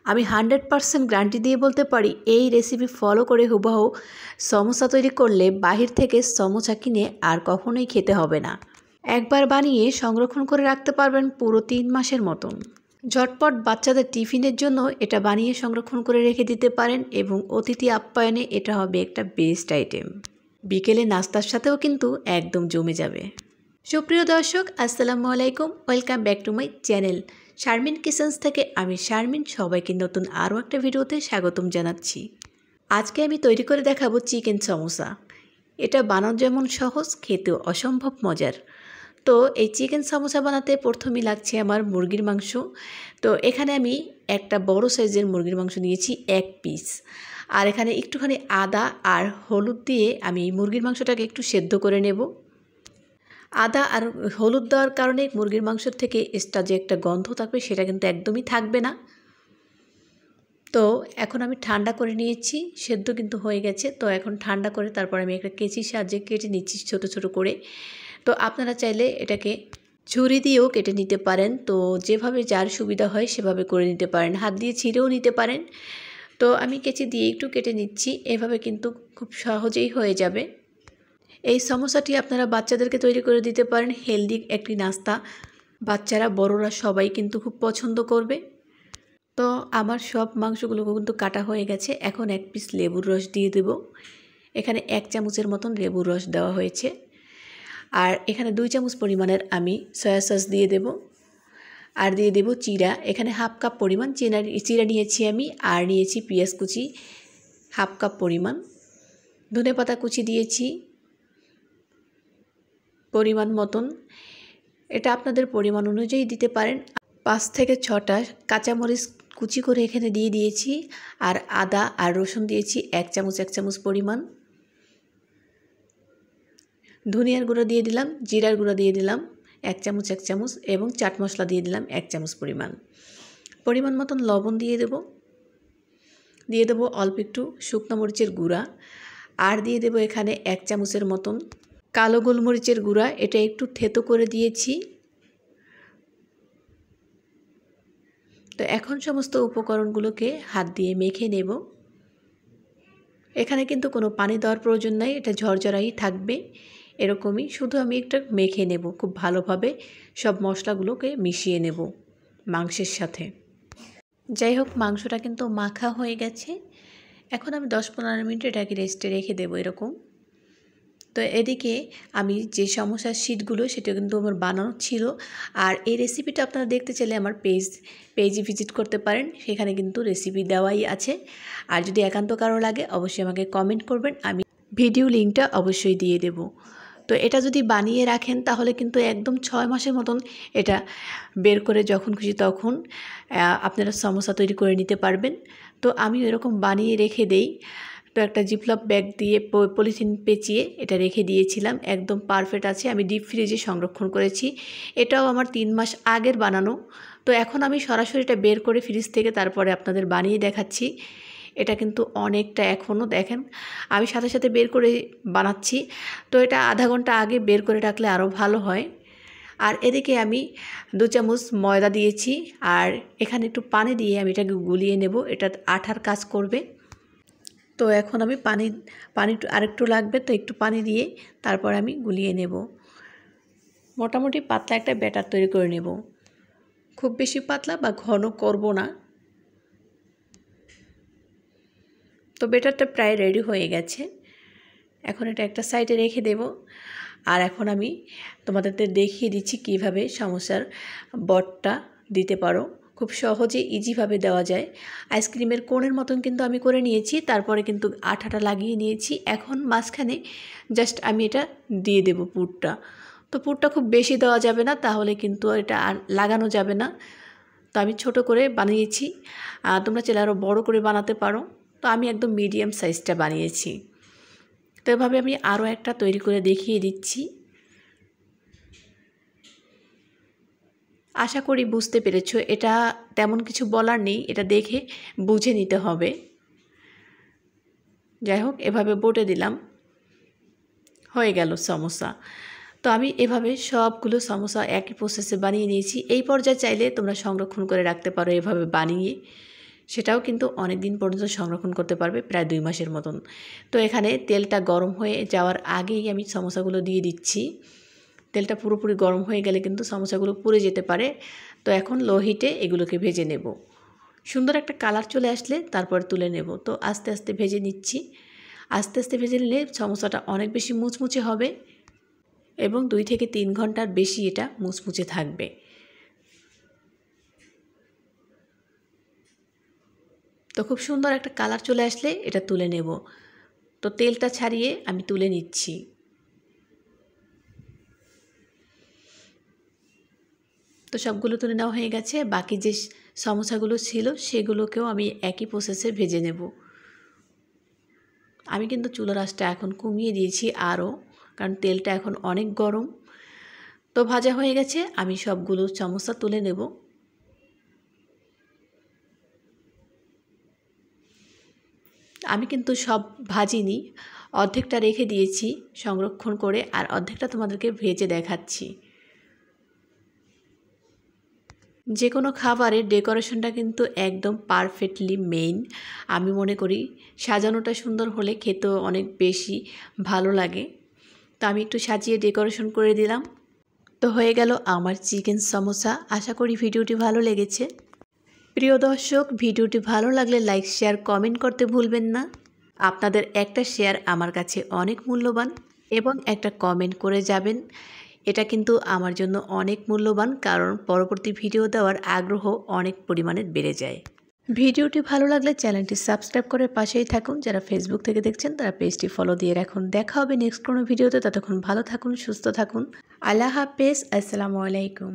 আমি 100% গ্যারান্টি দিয়ে বলতে পারি এই রেসিপি ফলো করে হুবহু সমোসা তৈরি করলে বাহির থেকে সমোসা কিনে আর কখনোই খেতে হবে না। একবার বানিয়ে সংরক্ষণ করে রাখতে পারবেন পুরো 3 মাসের মতন। ঝটপট বাচ্চাদের টিফিনের জন্য এটা বানিয়ে সংরক্ষণ করে রেখে দিতে পারেন এবং অতিথি আপ্যায়নে এটা হবে একটা বেস্ট আইটেম। বিকেলে নাস্তার সাথেও কিন্তু একদম জমে যাবে। সুপ্রিয় দর্শক, আসসালামু আলাইকুম, welcome back to my channel Sharmin kitchens থেকে আমি শারমিন সবাইকে নতুন আরও একটা ভিডিওতে স্বাগতম জানাচ্ছি। আজকে আমি তৈরি করে দেখাবো চিকেন সমোসা। এটা বানানো যেমন সহজ, খেতেও অসম্ভব মজার। তো এই চিকেন সমোসা বানাতে প্রথমেই লাগছে আমার মুরগির মাংস। তো এখানে আমি একটা বড় সাইজের মুরগির মাংস নিয়েছি 1 পিস। আর এখানে একটুখানি আদা আর হলুদ দিয়ে আমি এই মুরগির মাংসটাকে একটু সেদ্ধ করে নেব। আদা আর হলুদ দেওয়ার কারণে মুরগির মাংসের থেকে এক্সট্রা যে একটা গন্ধ থাকবে সেটা কিন্তু একদমই থাকবে না। তো এখন আমি ঠান্ডা করে নিয়েছি, সেদ্ধ কিন্তু হয়ে গেছে। তো এখন ঠান্ডা করে তারপর আমি একটা কেচির সাহায্যে কেটে নিচ্ছি ছোট ছোট করে। তো আপনারা চাইলে এটাকে ছুরি দিয়েও কেটে নিতে পারেন। তো যেভাবে যার সুবিধা হয় সেভাবে করে নিতে পারেন, হাত দিয়ে ছিঁড়েও নিতে পারেন। তো আমি কেচি দিয়ে একটু কেটে নিচ্ছি, এভাবে কিন্তু খুব সহজেই হয়ে যাবে। এই সমোসাটি আপনারা বাচ্চাদেরকে তৈরি করে দিতে পারেন, হেলদি একটি নাস্তা। বাচ্চারা বড়রা সবাই কিন্তু খুব পছন্দ করবে। তো আমার সব মাংসগুলো কিন্তু কাটা হয়ে গেছে। এখন 1 পিস লেবুর রস দিয়ে দেব। এখানে 1 চামচের মতন লেবুর রস দেওয়া হয়েছে। আর এখানে 2 চামচ পরিমাণের আমি সয়া সস দিয়ে দেব। আর দিয়ে দেব চিরা, এখানে 1/2 কাপ পরিমাণ চিরা নিয়েছি আমি। আর নিয়েছি পেঁয়াজ কুচি 1/2 কাপ পরিমাণ, ধনেপাতা কুচি দিয়েছি পরিমাণ মতন। এটা আপনাদের পরিমাণ অনুযায়ী দিতে পারেন। 5 থেকে 6টা কাঁচামরিচ কুচি করে এখানে দিয়ে দিয়েছি। আর আদা আর রসুন দিয়েছি 1 চামচ পরিমাণ। ধনিয়ার গুঁড়ো দিয়ে দিলাম, জিরার গুঁড়ো দিয়ে দিলাম 1 চামচ এবং চাট মশলা দিয়ে দিলাম 1 চামচ পরিমাণ মতন লবণ দিয়ে দেব অল্প একটু শুকনো মরিচের গুঁড়া। আর দিয়ে দেব এখানে 1 চামচের মতন কালো গোলমরিচের গুঁড়া, এটা একটু থেতো করে দিয়েছি। তো এখন সমস্ত উপকরণগুলোকে হাত দিয়ে মেখে নেব। এখানে কিন্তু কোনো পানি দেওয়ার প্রয়োজন নাই, এটা ঝরঝরাই থাকবে এরকমই। শুধু আমি একটা মেখে নেব, খুব ভালোভাবে সব মশলাগুলোকে মিশিয়ে নেব মাংসের সাথে। যাই হোক, মাংসটা কিন্তু মাখা হয়ে গেছে। এখন আমি 10-15 মিনিট এটাকে রেস্টে রেখে দেব এরকম। তো এদিকে আমি যে সমোসার শিটগুলো সেটা কিন্তু আমার বানানো ছিল। আর এই রেসিপিটা আপনারা দেখতে চাইলে আমার পেজে ভিজিট করতে পারেন, সেখানে কিন্তু রেসিপি দেওয়াই আছে। আর যদি একান্ত কারো লাগে অবশ্যই আমাকে কমেন্ট করবেন, আমি ভিডিও লিঙ্কটা অবশ্যই দিয়ে দেব। তো এটা যদি বানিয়ে রাখেন তাহলে কিন্তু একদম 6 মাসের মতন এটা বের করে যখন খুশি তখন আপনারা সমোসা তৈরি করে নিতে পারবেন। তো আমি এরকম বানিয়ে রেখে দেই। তো একটা জিপলক ব্যাগ দিয়ে পলিথিন পেঁচিয়ে এটা রেখে দিয়েছিলাম, একদম পারফেক্ট আছে। আমি ডিপ ফ্রিজে সংরক্ষণ করেছি, এটাও আমার 3 মাস আগের বানানো। তো এখন আমি সরাসরি এটা বের করে ফ্রিজ থেকে তারপরে আপনাদের বানিয়ে দেখাচ্ছি। এটা কিন্তু অনেকটা এখনও দেখেন আমি সাথে সাথে বের করে বানাচ্ছি। তো এটা আধা ঘন্টা আগে বের করে রাখলে আরও ভালো হয়। আর এদিকে আমি 2 চামচ ময়দা দিয়েছি। আর এখানে একটু পানি দিয়ে আমি এটাকে গুলিয়ে নেব, এটা আঠার কাজ করবে। তো এখন আমি পানি আরেকটু লাগবে, তো একটু পানি দিয়ে তারপর আমি গুলিয়ে নেব। মোটামুটি পাতলা একটা ব্যাটার তৈরি করে নেব, খুব বেশি পাতলা বা ঘন করব না। তো ব্যাটারটা প্রায় রেডি হয়ে গেছে। এখন এটা একটা সাইডে রেখে দেব। আর এখন আমি তোমাদের দেখিয়ে দিচ্ছি কিভাবে সমোসার বটটা দিতে পারো। খুব সহজে ইজিভাবে দেওয়া যায়। আইসক্রিমের কোণের মতন কিন্তু আমি করে নিয়েছি, তারপরে কিন্তু আঠাটা লাগিয়ে নিয়েছি। এখন মাঝখানে জাস্ট আমি এটা দিয়ে দেব পুরটা। তো পুরটা খুব বেশি দেওয়া যাবে না, তাহলে কিন্তু এটা আর লাগানো যাবে না। তো আমি ছোট করে বানিয়েছি, তোমরা চাইলে আরও বড় করে বানাতে পারো। তো আমি একদম মিডিয়াম সাইজটা বানিয়েছি। তো এভাবে আমি আরও একটা তৈরি করে দেখিয়ে দিচ্ছি। আশা করি বুঝতে পেরেছো, এটা তেমন কিছু বলার নেই, এটা দেখে বুঝে নিতে হবে। যাই হোক, এভাবে বটে দিলাম, হয়ে গেল সমোসা। তো আমি এভাবে সবগুলো সমোসা একই প্রসেসে বানিয়ে নিয়েছি। এই পর্যায়ে চাইলে তোমরা সংরক্ষণ করে রাখতে পারো এভাবে বানিয়ে। সেটাও কিন্তু অনেক দিন পর্যন্ত সংরক্ষণ করতে পারবে, প্রায় 2 মাসের মতন। তো এখানে তেলটা গরম হয়ে যাওয়ার আগেই আমি সমোসাগুলো দিয়ে দিচ্ছি। তেলটা পুরোপুরি গরম হয়ে গেলে কিন্তু সমোসাগুলো পুড়ে যেতে পারে। তো এখন লো হিটে এগুলোকে ভেজে নেব। সুন্দর একটা কালার চলে আসলে তারপর তুলে নেব। তো আস্তে আস্তে ভেজে নিচ্ছি। আস্তে আস্তে ভেজে নিলে সমোসাটা অনেক বেশি মুচমুচে হবে এবং 2 থেকে 3 ঘন্টার বেশি এটা মুচমুচে থাকবে। তো খুব সুন্দর একটা কালার চলে আসলে এটা তুলে নেব। তো তেলটা ছাড়িয়ে আমি তুলে নিচ্ছি। তো সবগুলো তুলে নেওয়া হয়ে গেছে। বাকি যে সমোসাগুলো ছিল সেগুলোকেও আমি একই প্রসেসে ভেজে নেব। আমি কিন্তু চুলার আঁচটা এখন কমিয়ে দিয়েছি আরও, কারণ তেলটা এখন অনেক গরম। তো ভাজা হয়ে গেছে, আমি সবগুলো সমোসা তুলে নেব। আমি কিন্তু সব ভাজিনি, অর্ধেকটা রেখে দিয়েছি সংরক্ষণ করে, আর অর্ধেকটা তোমাদেরকে ভেজে দেখাচ্ছি। যে কোনো খাবারের ডেকোরেশনটা কিন্তু একদম পারফেক্টলি মেইন। আমি মনে করি সাজানোটা সুন্দর হলে খেতেও অনেক বেশি ভালো লাগে। তো আমি একটু সাজিয়ে ডেকোরেশন করে দিলাম। তো হয়ে গেল আমার চিকেন সমোসা। আশা করি ভিডিওটি ভালো লেগেছে। প্রিয় দর্শক, ভিডিওটি ভালো লাগলে লাইক, শেয়ার, কমেন্ট করতে ভুলবেন না। আপনাদের একটা শেয়ার আমার কাছে অনেক মূল্যবান এবং একটা কমেন্ট করে যাবেন। এটা কিন্তু আমার জন্য অনেক মূল্যবান, কারণ পরবর্তী ভিডিও দেওয়ার আগ্রহ অনেক পরিমাণে বেড়ে যায়। ভিডিওটি ভালো লাগলে চ্যানেলটি সাবস্ক্রাইব করে পাশেই থাকুন। যারা ফেসবুক থেকে দেখছেন তারা পেজটি ফলো দিয়ে রাখুন। দেখা হবে নেক্সট কোনো ভিডিওতে। ততক্ষণ ভালো থাকুন, সুস্থ থাকুন। আল্লাহ হাফেজ। আসসালামু আলাইকুম।